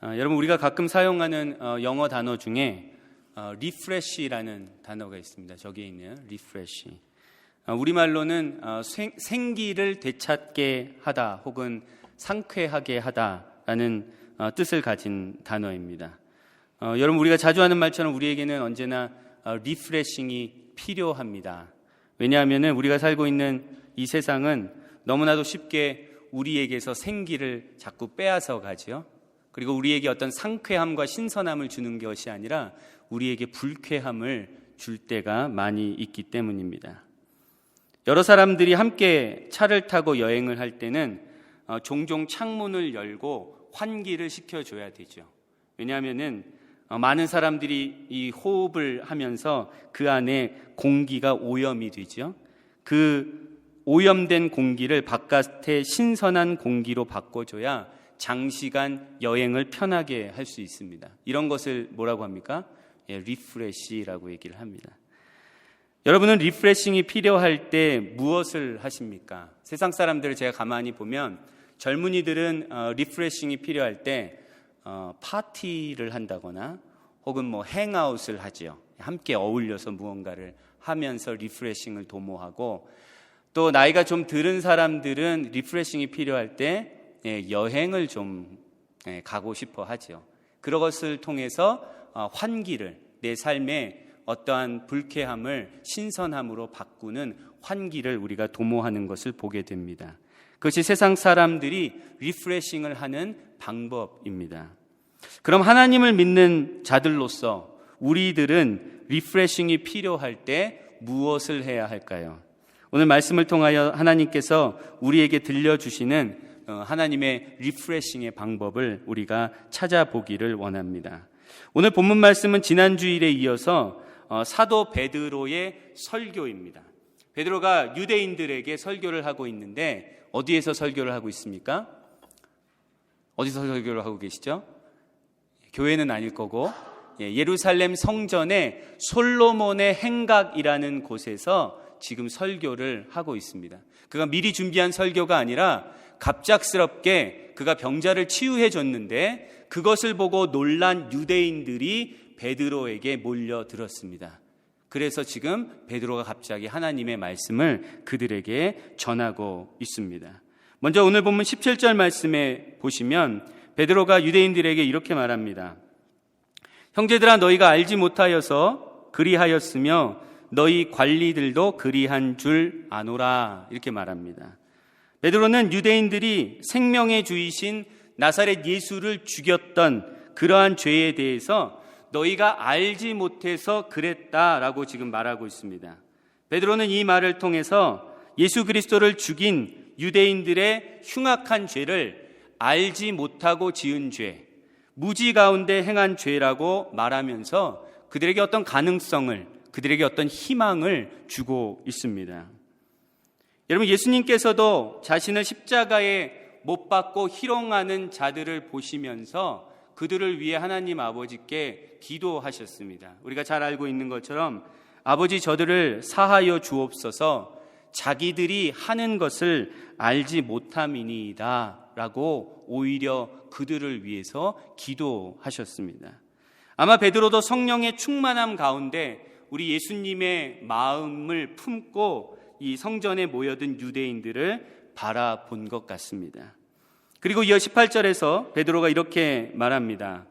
여러분, 우리가 가끔 사용하는 영어 단어 중에 refresh라는 단어가 있습니다. 저기에 있네요. refresh. 우리말로는 생기를 되찾게 하다 혹은 상쾌하게 하다라는 뜻을 가진 단어입니다. 여러분, 우리가 자주 하는 말처럼 우리에게는 언제나 리프레싱이 필요합니다. 왜냐하면 우리가 살고 있는 이 세상은 너무나도 쉽게 우리에게서 생기를 자꾸 빼앗아 가죠. 그리고 우리에게 어떤 상쾌함과 신선함을 주는 것이 아니라 우리에게 불쾌함을 줄 때가 많이 있기 때문입니다. 여러 사람들이 함께 차를 타고 여행을 할 때는 종종 창문을 열고 환기를 시켜줘야 되죠. 왜냐하면 많은 사람들이 이 호흡을 하면서 그 안에 공기가 오염이 되죠. 그 오염된 공기를 바깥의 신선한 공기로 바꿔줘야 장시간 여행을 편하게 할 수 있습니다. 이런 것을 뭐라고 합니까? 리프레시라고 얘기를 합니다. 여러분은 리프레싱이 필요할 때 무엇을 하십니까? 세상 사람들을 제가 가만히 보면 젊은이들은 리프레싱이 필요할 때 파티를 한다거나 혹은 뭐 행아웃을 하죠. 함께 어울려서 무언가를 하면서 리프레싱을 도모하고, 또 나이가 좀 들은 사람들은 리프레싱이 필요할 때 여행을 좀 가고 싶어 하죠. 그것을 통해서 환기를, 내 삶의 어떠한 불쾌함을 신선함으로 바꾸는 환기를 우리가 도모하는 것을 보게 됩니다. 그것이 세상 사람들이 리프레싱을 하는 방법입니다. 그럼 하나님을 믿는 자들로서 우리들은 리프레싱이 필요할 때 무엇을 해야 할까요? 오늘 말씀을 통하여 하나님께서 우리에게 들려주시는 하나님의 리프레싱의 방법을 우리가 찾아보기를 원합니다. 오늘 본문 말씀은 지난 주일에 이어서 사도 베드로의 설교입니다. 베드로가 유대인들에게 설교를 하고 있는데 어디에서 설교를 하고 있습니까? 어디서 설교를 하고 계시죠? 교회는 아닐 거고 예루살렘 성전의 솔로몬의 행각이라는 곳에서 지금 설교를 하고 있습니다. 그가 미리 준비한 설교가 아니라 갑작스럽게 그가 병자를 치유해 줬는데 그것을 보고 놀란 유대인들이 베드로에게 몰려들었습니다. 그래서 지금 베드로가 갑자기 하나님의 말씀을 그들에게 전하고 있습니다. 먼저 오늘 본문 17절 말씀에 보시면 베드로가 유대인들에게 이렇게 말합니다. 형제들아, 너희가 알지 못하여서 그리하였으며 너희 관리들도 그리한 줄 아노라, 이렇게 말합니다. 베드로는 유대인들이 생명의 주이신 나사렛 예수를 죽였던 그러한 죄에 대해서 너희가 알지 못해서 그랬다라고 지금 말하고 있습니다. 베드로는 이 말을 통해서 예수 그리스도를 죽인 유대인들의 흉악한 죄를 알지 못하고 지은 죄, 무지 가운데 행한 죄라고 말하면서 그들에게 어떤 가능성을, 그들에게 어떤 희망을 주고 있습니다. 여러분, 예수님께서도 자신을 십자가에 못 박고 희롱하는 자들을 보시면서 그들을 위해 하나님 아버지께 기도하셨습니다. 우리가 잘 알고 있는 것처럼 아버지, 저들을 사하여 주옵소서, 자기들이 하는 것을 알지 못함이니이다 라고 오히려 그들을 위해서 기도하셨습니다. 아마 베드로도 성령의 충만함 가운데 우리 예수님의 마음을 품고 이 성전에 모여든 유대인들을 바라본 것 같습니다. 그리고 이어 18절에서 베드로가 이렇게 말합니다.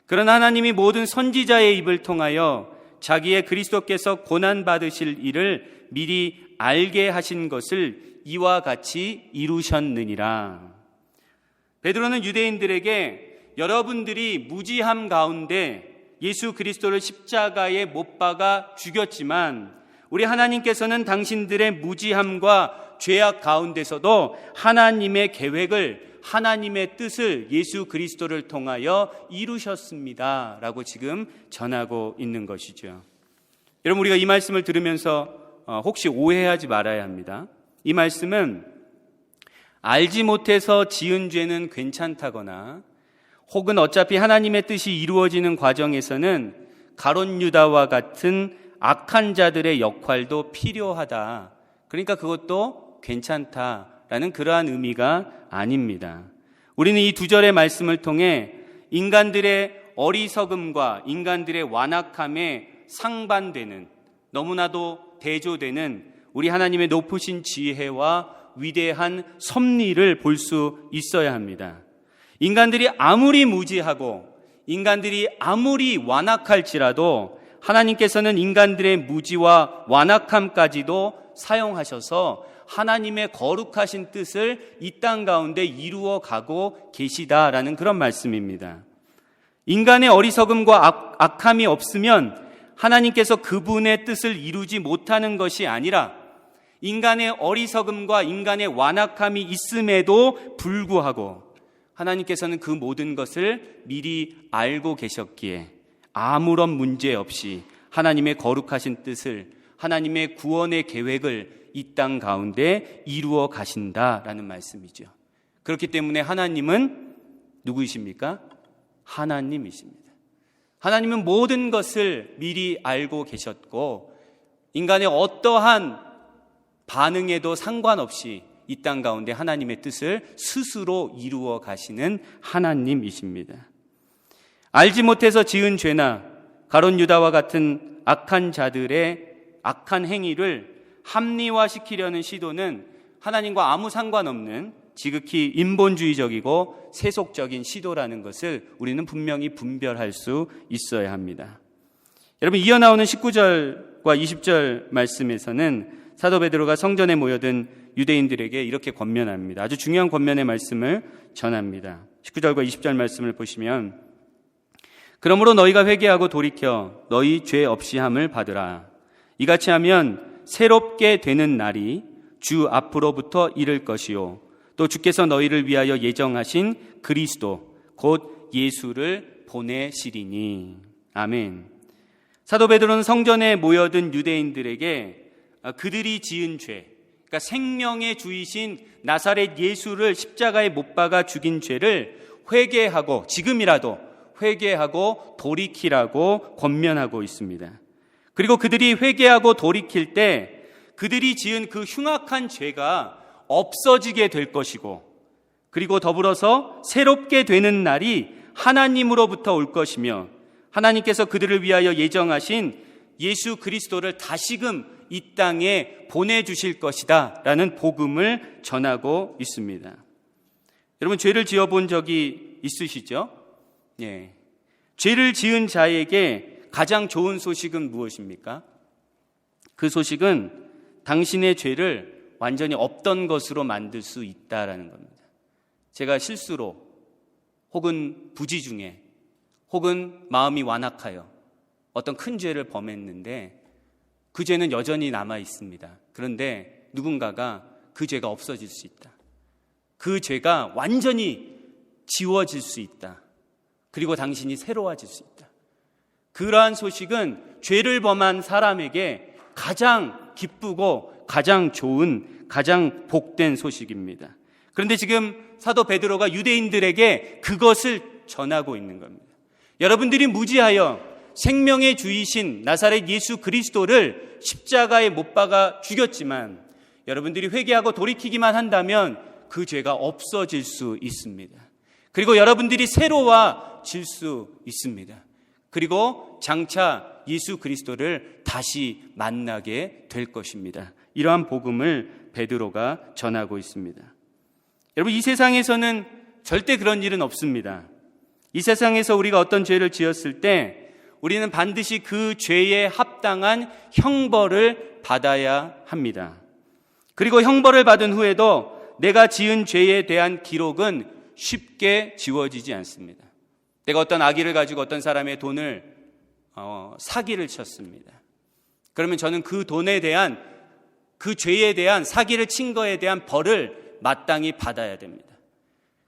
그러나 하나님이 모든 선지자의 입을 통하여 자기의 그리스도께서 고난받으실 일을 미리 알게 하신 것을 이와 같이 이루셨느니라. 베드로는 유대인들에게 여러분들이 무지함 가운데 예수 그리스도를 십자가에 못 박아 죽였지만 우리 하나님께서는 당신들의 무지함과 죄악 가운데서도 하나님의 계획을, 하나님의 뜻을 예수 그리스도를 통하여 이루셨습니다 라고 지금 전하고 있는 것이죠. 여러분, 우리가 이 말씀을 들으면서 혹시 오해하지 말아야 합니다. 이 말씀은 알지 못해서 지은 죄는 괜찮다거나 혹은 어차피 하나님의 뜻이 이루어지는 과정에서는 가룟 유다와 같은 악한 자들의 역할도 필요하다, 그러니까 그것도 괜찮다라는 그러한 의미가 아닙니다. 우리는 이 두 절의 말씀을 통해 인간들의 어리석음과 인간들의 완악함에 상반되는, 너무나도 대조되는 우리 하나님의 높으신 지혜와 위대한 섭리를 볼 수 있어야 합니다. 인간들이 아무리 무지하고 인간들이 아무리 완악할지라도 하나님께서는 인간들의 무지와 완악함까지도 사용하셔서 하나님의 거룩하신 뜻을 이 땅 가운데 이루어 가고 계시다라는 그런 말씀입니다. 인간의 어리석음과 악함이 없으면 하나님께서 그분의 뜻을 이루지 못하는 것이 아니라 인간의 어리석음과 인간의 완악함이 있음에도 불구하고 하나님께서는 그 모든 것을 미리 알고 계셨기에 아무런 문제 없이 하나님의 거룩하신 뜻을, 하나님의 구원의 계획을 이 땅 가운데 이루어 가신다라는 말씀이죠. 그렇기 때문에 하나님은 누구이십니까? 하나님이십니다. 하나님은 모든 것을 미리 알고 계셨고 인간의 어떠한 반응에도 상관없이 이 땅 가운데 하나님의 뜻을 스스로 이루어 가시는 하나님이십니다. 알지 못해서 지은 죄나 가룟 유다와 같은 악한 자들의 악한 행위를 합리화시키려는 시도는 하나님과 아무 상관없는 지극히 인본주의적이고 세속적인 시도라는 것을 우리는 분명히 분별할 수 있어야 합니다. 여러분, 이어나오는 19절과 20절 말씀에서는 사도 베드로가 성전에 모여든 유대인들에게 이렇게 권면합니다. 아주 중요한 권면의 말씀을 전합니다. 19절과 20절 말씀을 보시면, 그러므로 너희가 회개하고 돌이켜 너희 죄 없이 함을 받으라. 이같이 하면 새롭게 되는 날이 주 앞으로부터 이를 것이요 또 주께서 너희를 위하여 예정하신 그리스도 곧 예수를 보내시리니. 아멘. 사도 베드로는 성전에 모여든 유대인들에게 그들이 지은 죄, 그러니까 생명의 주이신 나사렛 예수를 십자가에 못 박아 죽인 죄를 회개하고, 지금이라도 회개하고 돌이키라고 권면하고 있습니다. 그리고 그들이 회개하고 돌이킬 때 그들이 지은 그 흉악한 죄가 없어지게 될 것이고, 그리고 더불어서 새롭게 되는 날이 하나님으로부터 올 것이며 하나님께서 그들을 위하여 예정하신 예수 그리스도를 다시금 이 땅에 보내주실 것이다 라는 복음을 전하고 있습니다. 여러분, 죄를 지어본 적이 있으시죠? 예. 죄를 지은 자에게 가장 좋은 소식은 무엇입니까? 그 소식은 당신의 죄를 완전히 없던 것으로 만들 수 있다라는 겁니다. 제가 실수로 혹은 부지 중에 혹은 마음이 완악하여 어떤 큰 죄를 범했는데 그 죄는 여전히 남아 있습니다. 그런데 누군가가 그 죄가 없어질 수 있다. 그 죄가 완전히 지워질 수 있다. 그리고 당신이 새로워질 수 있다. 그러한 소식은 죄를 범한 사람에게 가장 기쁘고 가장 좋은, 가장 복된 소식입니다. 그런데 지금 사도 베드로가 유대인들에게 그것을 전하고 있는 겁니다. 여러분들이 무지하여 생명의 주이신 나사렛 예수 그리스도를 십자가에 못 박아 죽였지만 여러분들이 회개하고 돌이키기만 한다면 그 죄가 없어질 수 있습니다. 그리고 여러분들이 새로워질 수 있습니다. 그리고 장차 예수 그리스도를 다시 만나게 될 것입니다. 이러한 복음을 베드로가 전하고 있습니다. 여러분, 이 세상에서는 절대 그런 일은 없습니다. 이 세상에서 우리가 어떤 죄를 지었을 때 우리는 반드시 그 죄에 합당한 형벌을 받아야 합니다. 그리고 형벌을 받은 후에도 내가 지은 죄에 대한 기록은 쉽게 지워지지 않습니다. 내가 어떤 악의를 가지고 어떤 사람의 돈을 사기를 쳤습니다. 그러면 저는 그 돈에 대한, 그 죄에 대한, 사기를 친 거에 대한 벌을 마땅히 받아야 됩니다.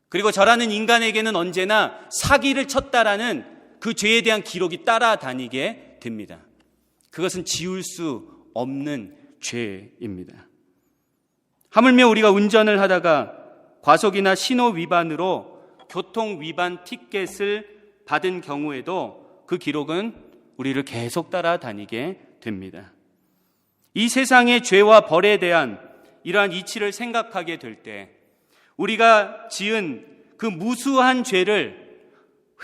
그리고 저라는 인간에게는 언제나 사기를 쳤다라는 그 죄에 대한 기록이 따라다니게 됩니다. 그것은 지울 수 없는 죄입니다. 하물며 우리가 운전을 하다가 과속이나 신호 위반으로 교통 위반 티켓을 받은 경우에도 그 기록은 우리를 계속 따라다니게 됩니다. 이 세상의 죄와 벌에 대한 이러한 이치를 생각하게 될 때 우리가 지은 그 무수한 죄를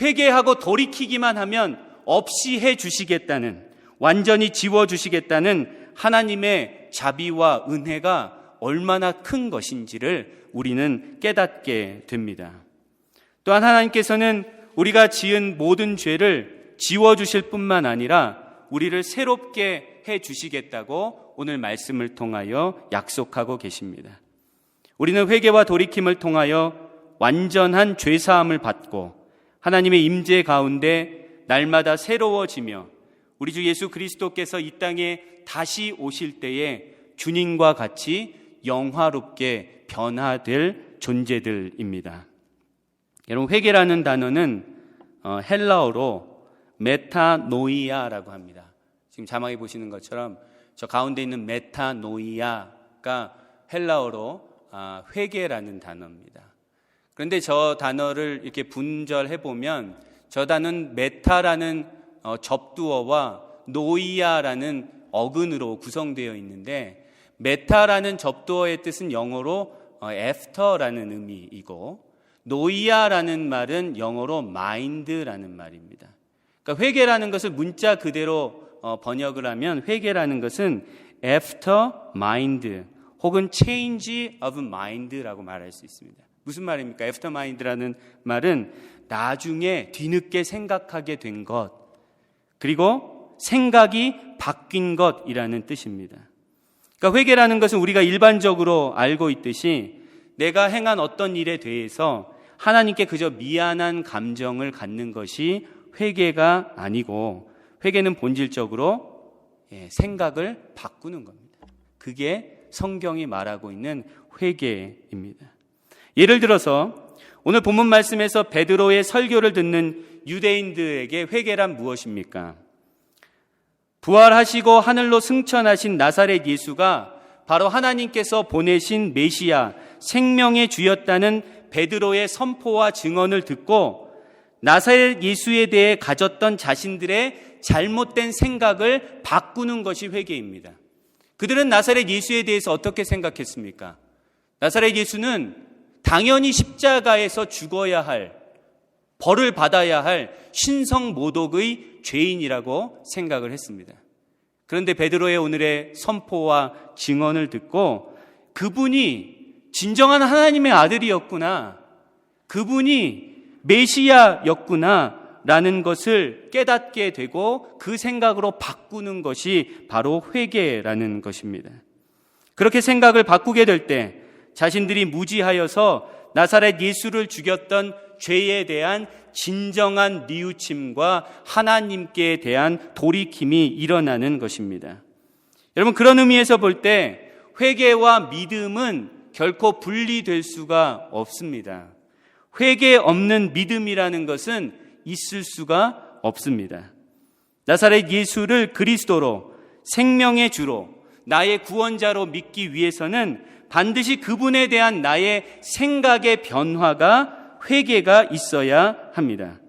회개하고 돌이키기만 하면 없이 해 주시겠다는, 완전히 지워 주시겠다는 하나님의 자비와 은혜가 얼마나 큰 것인지를 우리는 깨닫게 됩니다. 또한 하나님께서는 우리가 지은 모든 죄를 지워 주실 뿐만 아니라 우리를 새롭게 해 주시겠다고 오늘 말씀을 통하여 약속하고 계십니다. 우리는 회개와 돌이킴을 통하여 완전한 죄사함을 받고 하나님의 임재 가운데 날마다 새로워지며 우리 주 예수 그리스도께서 이 땅에 다시 오실 때에 주님과 같이 영화롭게 변화될 존재들입니다. 여러분, 회개라는 단어는 헬라어로 메타노이아라고 합니다. 지금 자막에 보시는 것처럼 저 가운데 있는 메타노이아가 헬라어로 회개라는 단어입니다. 그런데 저 단어를 이렇게 분절해 보면 저 단어는 메타라는 접두어와 노이아라는 어근으로 구성되어 있는데, 메타라는 접두어의 뜻은 영어로 after라는 의미이고, 노이아라는 말은 영어로 mind라는 말입니다. 그러니까 회개라는 것을 문자 그대로 번역을 하면 회개라는 것은 after mind 혹은 change of mind라고 말할 수 있습니다. 무슨 말입니까? after mind라는 말은 나중에 뒤늦게 생각하게 된 것, 그리고 생각이 바뀐 것이라는 뜻입니다. 그러니까 회개라는 것은 우리가 일반적으로 알고 있듯이 내가 행한 어떤 일에 대해서 하나님께 그저 미안한 감정을 갖는 것이 회개가 아니고, 회개는 본질적으로 생각을 바꾸는 겁니다. 그게 성경이 말하고 있는 회개입니다. 예를 들어서 오늘 본문 말씀에서 베드로의 설교를 듣는 유대인들에게 회개란 무엇입니까? 부활하시고 하늘로 승천하신 나사렛 예수가 바로 하나님께서 보내신 메시아, 생명의 주였다는 베드로의 선포와 증언을 듣고 나사렛 예수에 대해 가졌던 자신들의 잘못된 생각을 바꾸는 것이 회개입니다. 그들은 나사렛 예수에 대해서 어떻게 생각했습니까? 나사렛 예수는 당연히 십자가에서 죽어야 할, 벌을 받아야 할 신성모독의 죄인이라고 생각을 했습니다. 그런데 베드로의 오늘의 선포와 증언을 듣고 그분이 진정한 하나님의 아들이었구나, 그분이 메시아였구나 라는 것을 깨닫게 되고 그 생각으로 바꾸는 것이 바로 회개라는 것입니다. 그렇게 생각을 바꾸게 될 때 자신들이 무지하여서 나사렛 예수를 죽였던 죄에 대한 진정한 뉘우침과 하나님께 대한 돌이킴이 일어나는 것입니다. 여러분, 그런 의미에서 볼 때 회개와 믿음은 결코 분리될 수가 없습니다. 회개 없는 믿음이라는 것은 있을 수가 없습니다. 나사렛 예수를 그리스도로, 생명의 주로, 나의 구원자로 믿기 위해서는 반드시 그분에 대한 나의 생각의 변화가, 회개가 있어야 합니다.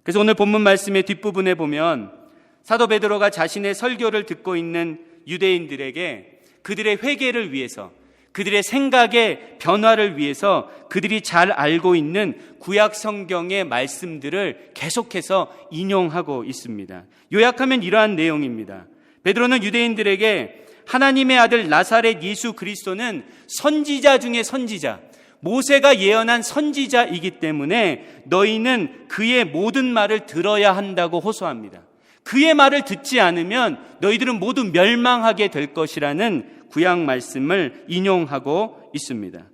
그래서 오늘 본문 말씀의 뒷부분에 보면 사도 베드로가 자신의 설교를 듣고 있는 유대인들에게 그들의 회개를 위해서, 그들의 생각의 변화를 위해서 그들이 잘 알고 있는 구약 성경의 말씀들을 계속해서 인용하고 있습니다. 요약하면 이러한 내용입니다. 베드로는 유대인들에게 하나님의 아들 나사렛 예수 그리스도는 선지자 중에 선지자, 모세가 예언한 선지자이기 때문에 너희는 그의 모든 말을 들어야 한다고 호소합니다. 그의 말을 듣지 않으면 너희들은 모두 멸망하게 될 것이라는 구약 말씀을 인용하고 있습니다.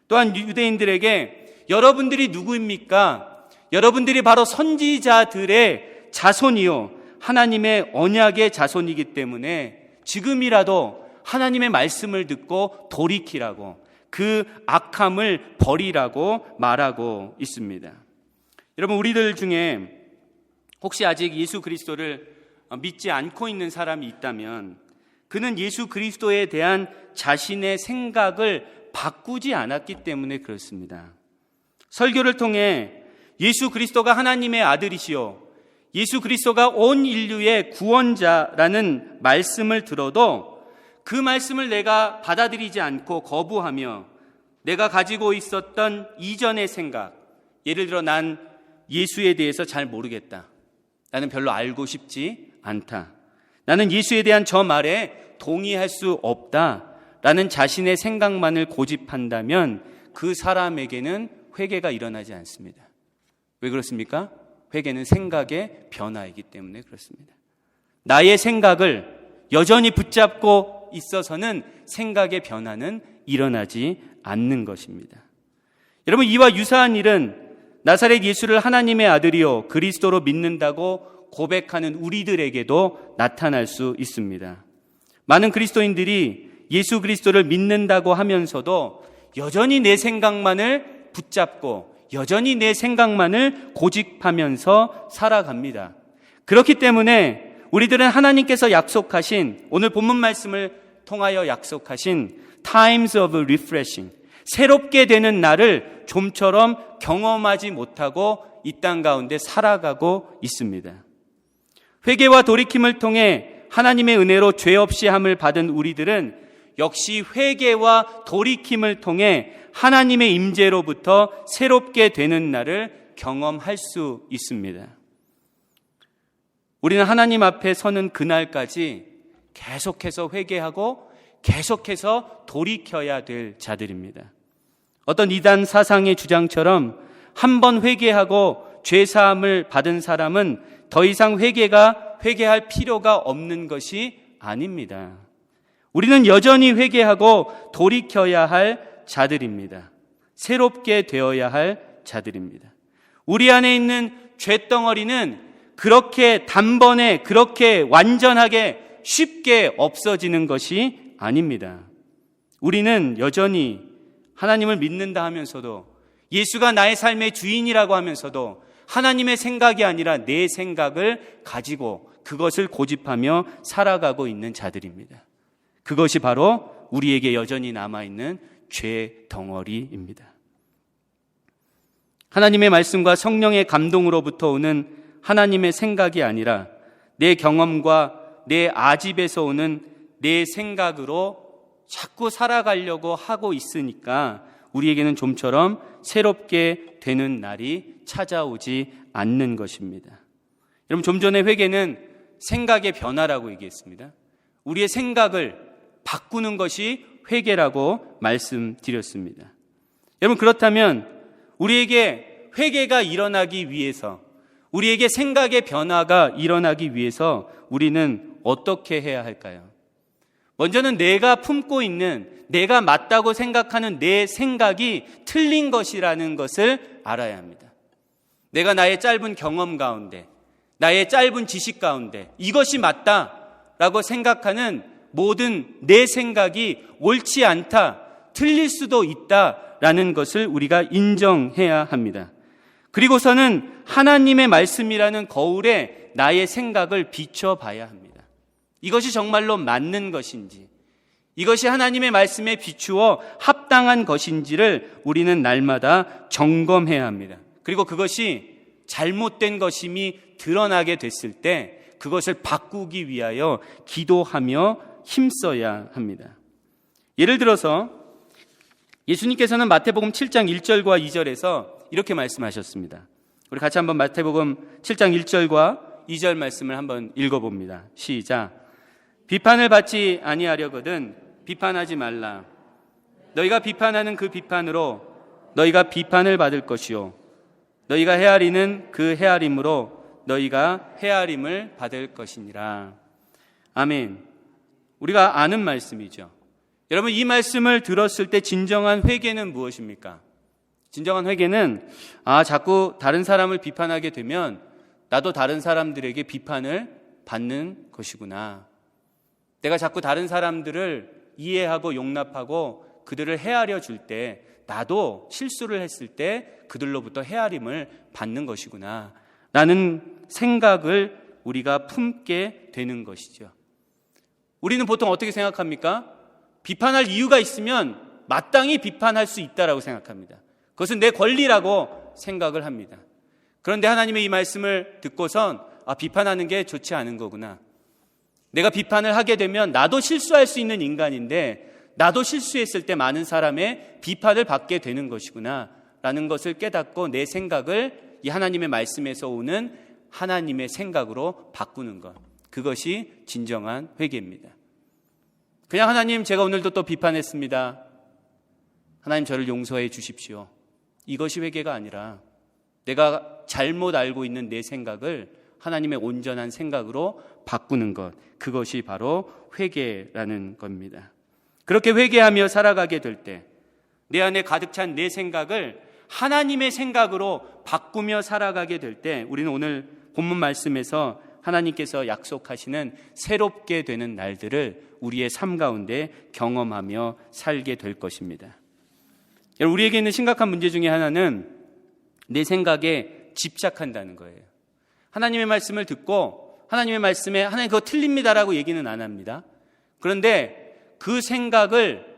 또한 유대인들에게 여러분들이 누구입니까? 여러분들이 바로 선지자들의 자손이요, 하나님의 언약의 자손이기 때문에 지금이라도 하나님의 말씀을 듣고 돌이키라고, 그 악함을 버리라고 말하고 있습니다. 여러분, 우리들 중에 혹시 아직 예수 그리스도를 믿지 않고 있는 사람이 있다면 그는 예수 그리스도에 대한 자신의 생각을 바꾸지 않았기 때문에 그렇습니다. 설교를 통해 예수 그리스도가 하나님의 아들이시오, 예수 그리스도가 온 인류의 구원자라는 말씀을 들어도 그 말씀을 내가 받아들이지 않고 거부하며 내가 가지고 있었던 이전의 생각, 예를 들어 난 예수에 대해서 잘 모르겠다. 나는 별로 알고 싶지 않다. 나는 예수에 대한 저 말에 동의할 수 없다. 라는 자신의 생각만을 고집한다면 그 사람에게는 회개가 일어나지 않습니다. 왜 그렇습니까? 회개는 생각의 변화이기 때문에 그렇습니다. 나의 생각을 여전히 붙잡고 있어서는 생각의 변화는 일어나지 않는 것입니다. 여러분, 이와 유사한 일은 나사렛 예수를 하나님의 아들이요 그리스도로 믿는다고 고백하는 우리들에게도 나타날 수 있습니다. 많은 그리스도인들이 예수 그리스도를 믿는다고 하면서도 여전히 내 생각만을 붙잡고 여전히 내 생각만을 고집하면서 살아갑니다. 그렇기 때문에 우리들은 하나님께서 약속하신, 오늘 본문 말씀을 통하여 약속하신 times of refreshing, 새롭게 되는 날을 좀처럼 경험하지 못하고 이 땅 가운데 살아가고 있습니다. 회개와 돌이킴을 통해 하나님의 은혜로 죄 없이 함을 받은 우리들은 역시 회개와 돌이킴을 통해 하나님의 임재로부터 새롭게 되는 날을 경험할 수 있습니다. 우리는 하나님 앞에 서는 그날까지 계속해서 회개하고 계속해서 돌이켜야 될 자들입니다. 어떤 이단 사상의 주장처럼 한 번 회개하고 죄사함을 받은 사람은 더 이상 회개할 필요가 없는 것이 아닙니다. 우리는 여전히 회개하고 돌이켜야 할 자들입니다. 새롭게 되어야 할 자들입니다. 우리 안에 있는 죄덩어리는 그렇게 단번에 그렇게 완전하게 쉽게 없어지는 것이 아닙니다. 우리는 여전히 하나님을 믿는다 하면서도 예수가 나의 삶의 주인이라고 하면서도 하나님의 생각이 아니라 내 생각을 가지고 그것을 고집하며 살아가고 있는 자들입니다. 그것이 바로 우리에게 여전히 남아있는 죄 덩어리입니다. 하나님의 말씀과 성령의 감동으로부터 오는 하나님의 생각이 아니라 내 경험과 내 아집에서 오는 내 생각으로 자꾸 살아가려고 하고 있으니까 우리에게는 좀처럼 새롭게 되는 날이 찾아오지 않는 것입니다. 여러분, 좀 전에 회개는 생각의 변화라고 얘기했습니다. 우리의 생각을 바꾸는 것이 회개라고 말씀드렸습니다. 여러분, 그렇다면 우리에게 회개가 일어나기 위해서, 우리에게 생각의 변화가 일어나기 위해서 우리는 어떻게 해야 할까요? 먼저는 내가 품고 있는, 내가 맞다고 생각하는 내 생각이 틀린 것이라는 것을 알아야 합니다. 내가 나의 짧은 경험 가운데, 나의 짧은 지식 가운데 이것이 맞다라고 생각하는 모든 내 생각이 옳지 않다, 틀릴 수도 있다라는 것을 우리가 인정해야 합니다. 그리고서는 하나님의 말씀이라는 거울에 나의 생각을 비춰봐야 합니다. 이것이 정말로 맞는 것인지, 이것이 하나님의 말씀에 비추어 합당한 것인지를 우리는 날마다 점검해야 합니다. 그리고 그것이 잘못된 것임이 드러나게 됐을 때 그것을 바꾸기 위하여 기도하며 힘써야 합니다. 예를 들어서 예수님께서는 마태복음 7장 1절과 2절에서 이렇게 말씀하셨습니다. 우리 같이 한번 마태복음 7장 1절과 2절 말씀을 한번 읽어봅니다. 시작. 비판을 받지 아니하려거든 비판하지 말라. 너희가 비판하는 그 비판으로 너희가 비판을 받을 것이요 너희가 헤아리는 그 헤아림으로 너희가 헤아림을 받을 것이니라. 아멘. 우리가 아는 말씀이죠. 여러분, 이 말씀을 들었을 때 진정한 회개는 무엇입니까? 진정한 회개는 자꾸 다른 사람을 비판하게 되면 나도 다른 사람들에게 비판을 받는 것이구나. 내가 자꾸 다른 사람들을 이해하고 용납하고 그들을 헤아려 줄 때 나도 실수를 했을 때 그들로부터 헤아림을 받는 것이구나 라는 생각을 우리가 품게 되는 것이죠. 우리는 보통 어떻게 생각합니까? 비판할 이유가 있으면 마땅히 비판할 수 있다라고 생각합니다. 그것은 내 권리라고 생각을 합니다. 그런데 하나님의 이 말씀을 듣고선 비판하는 게 좋지 않은 거구나. 내가 비판을 하게 되면 나도 실수할 수 있는 인간인데 나도 실수했을 때 많은 사람의 비판을 받게 되는 것이구나 라는 것을 깨닫고 내 생각을 이 하나님의 말씀에서 오는 하나님의 생각으로 바꾸는 것, 그것이 진정한 회개입니다. 그냥 하나님 제가 오늘도 또 비판했습니다, 하나님 저를 용서해 주십시오, 이것이 회개가 아니라 내가 잘못 알고 있는 내 생각을 하나님의 온전한 생각으로 바꾸는 것, 그것이 바로 회개라는 겁니다. 그렇게 회개하며 살아가게 될 때 내 안에 가득 찬 내 생각을 하나님의 생각으로 바꾸며 살아가게 될 때 우리는 오늘 본문 말씀에서 하나님께서 약속하시는 새롭게 되는 날들을 우리의 삶 가운데 경험하며 살게 될 것입니다. 우리에게 있는 심각한 문제 중에 하나는 내 생각에 집착한다는 거예요. 하나님의 말씀을 듣고 하나님의 말씀에 하나님 그거 틀립니다라고 얘기는 안 합니다. 그런데 그 생각을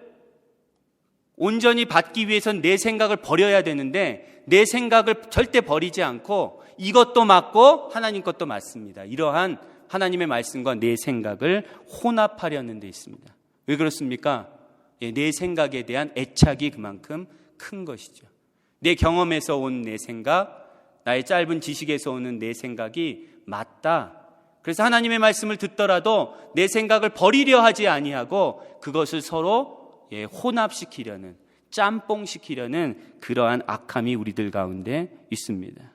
온전히 받기 위해서는 내 생각을 버려야 되는데 내 생각을 절대 버리지 않고 이것도 맞고 하나님 것도 맞습니다. 이러한 하나님의 말씀과 내 생각을 혼합하려는 데 있습니다. 왜 그렇습니까? 내 생각에 대한 애착이 그만큼 큰 것이죠. 내 경험에서 온 내 생각, 나의 짧은 지식에서 오는 내 생각이 맞다. 그래서 하나님의 말씀을 듣더라도 내 생각을 버리려 하지 아니하고 그것을 서로 혼합시키려는, 짬뽕시키려는 그러한 악함이 우리들 가운데 있습니다.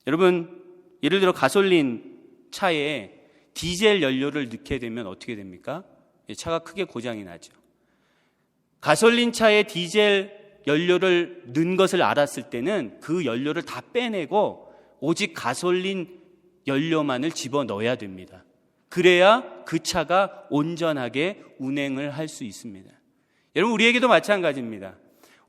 여러분, 예를 들어 가솔린 차에 디젤 연료를 넣게 되면 어떻게 됩니까? 차가 크게 고장이 나죠. 가솔린 차에 디젤 연료를 넣은 것을 알았을 때는 그 연료를 다 빼내고 오직 가솔린 연료만을 집어넣어야 됩니다. 그래야 그 차가 온전하게 운행을 할 수 있습니다. 여러분, 우리에게도 마찬가지입니다.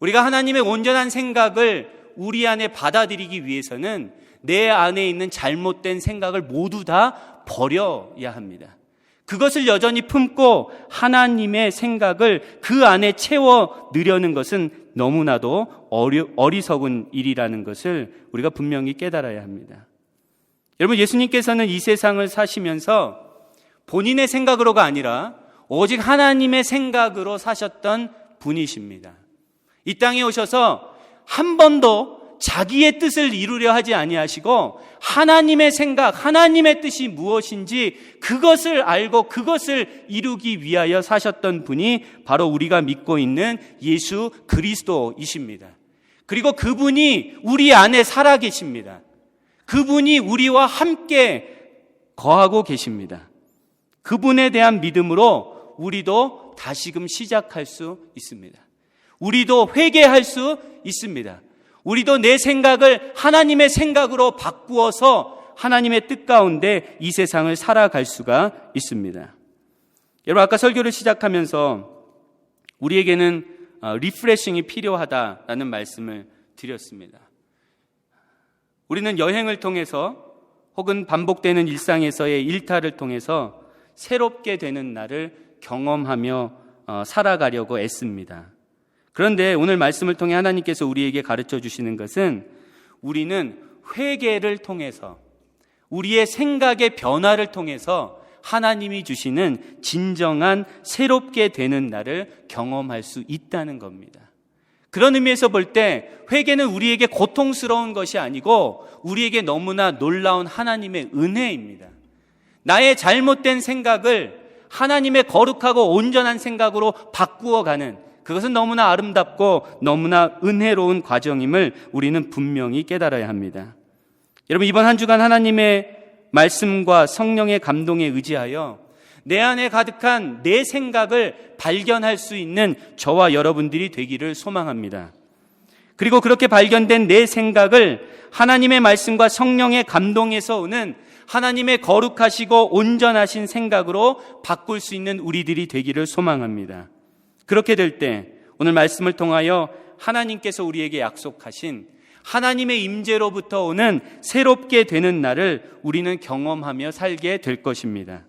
우리가 하나님의 온전한 생각을 우리 안에 받아들이기 위해서는 내 안에 있는 잘못된 생각을 모두 다 버려야 합니다. 그것을 여전히 품고 하나님의 생각을 그 안에 채워 넣으려는 것은 너무나도 어리석은 일이라는 것을 우리가 분명히 깨달아야 합니다. 여러분, 예수님께서는 이 세상을 사시면서 본인의 생각으로가 아니라 오직 하나님의 생각으로 사셨던 분이십니다. 이 땅에 오셔서 한 번도 자기의 뜻을 이루려 하지 아니하시고 하나님의 생각, 하나님의 뜻이 무엇인지 그것을 알고 그것을 이루기 위하여 사셨던 분이 바로 우리가 믿고 있는 예수 그리스도이십니다. 그리고 그분이 우리 안에 살아계십니다. 그분이 우리와 함께 거하고 계십니다. 그분에 대한 믿음으로 우리도 다시금 시작할 수 있습니다. 우리도 회개할 수 있습니다. 우리도 내 생각을 하나님의 생각으로 바꾸어서 하나님의 뜻 가운데 이 세상을 살아갈 수가 있습니다. 여러분, 아까 설교를 시작하면서 우리에게는 리프레싱이 필요하다라는 말씀을 드렸습니다. 우리는 여행을 통해서 혹은 반복되는 일상에서의 일탈을 통해서 새롭게 되는 날을 경험하며 살아가려고 애씁니다. 그런데 오늘 말씀을 통해 하나님께서 우리에게 가르쳐 주시는 것은 우리는 회개를 통해서 우리의 생각의 변화를 통해서 하나님이 주시는 진정한 새롭게 되는 날을 경험할 수 있다는 겁니다. 그런 의미에서 볼 때 회개는 우리에게 고통스러운 것이 아니고 우리에게 너무나 놀라운 하나님의 은혜입니다. 나의 잘못된 생각을 하나님의 거룩하고 온전한 생각으로 바꾸어가는, 그것은 너무나 아름답고 너무나 은혜로운 과정임을 우리는 분명히 깨달아야 합니다. 여러분, 이번 한 주간 하나님의 말씀과 성령의 감동에 의지하여 내 안에 가득한 내 생각을 발견할 수 있는 저와 여러분들이 되기를 소망합니다. 그리고 그렇게 발견된 내 생각을 하나님의 말씀과 성령의 감동에서 오는 하나님의 거룩하시고 온전하신 생각으로 바꿀 수 있는 우리들이 되기를 소망합니다. 그렇게 될 때 오늘 말씀을 통하여 하나님께서 우리에게 약속하신 하나님의 임재로부터 오는 새롭게 되는 날을 우리는 경험하며 살게 될 것입니다.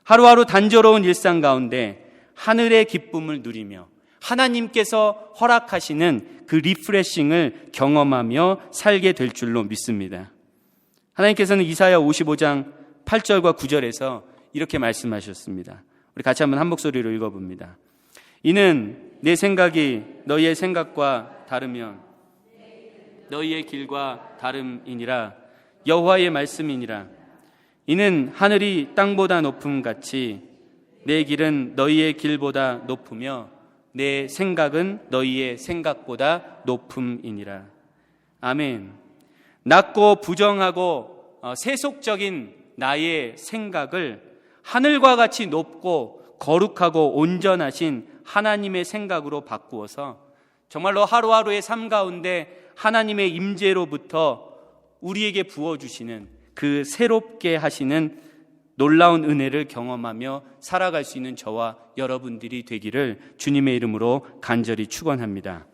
하루하루 단조로운 일상 가운데 하늘의 기쁨을 누리며 하나님께서 허락하시는 그 리프레싱을 경험하며 살게 될 줄로 믿습니다. 하나님께서는 이사야 55장 8절과 9절에서 이렇게 말씀하셨습니다. 우리 같이 한번 한 목소리로 읽어봅니다. 이는 내 생각이 너희의 생각과 다르면 너희의 길과 다름이니라. 여호와의 말씀이니라. 이는 하늘이 땅보다 높음 같이 내 길은 너희의 길보다 높으며 내 생각은 너희의 생각보다 높음이니라. 아멘. 낮고 부정하고 세속적인 나의 생각을 하늘과 같이 높고 거룩하고 온전하신 하나님의 생각으로 바꾸어서 정말로 하루하루의 삶 가운데 하나님의 임재로부터 우리에게 부어주시는 그 새롭게 하시는 놀라운 은혜를 경험하며 살아갈 수 있는 저와 여러분들이 되기를 주님의 이름으로 간절히 축원합니다.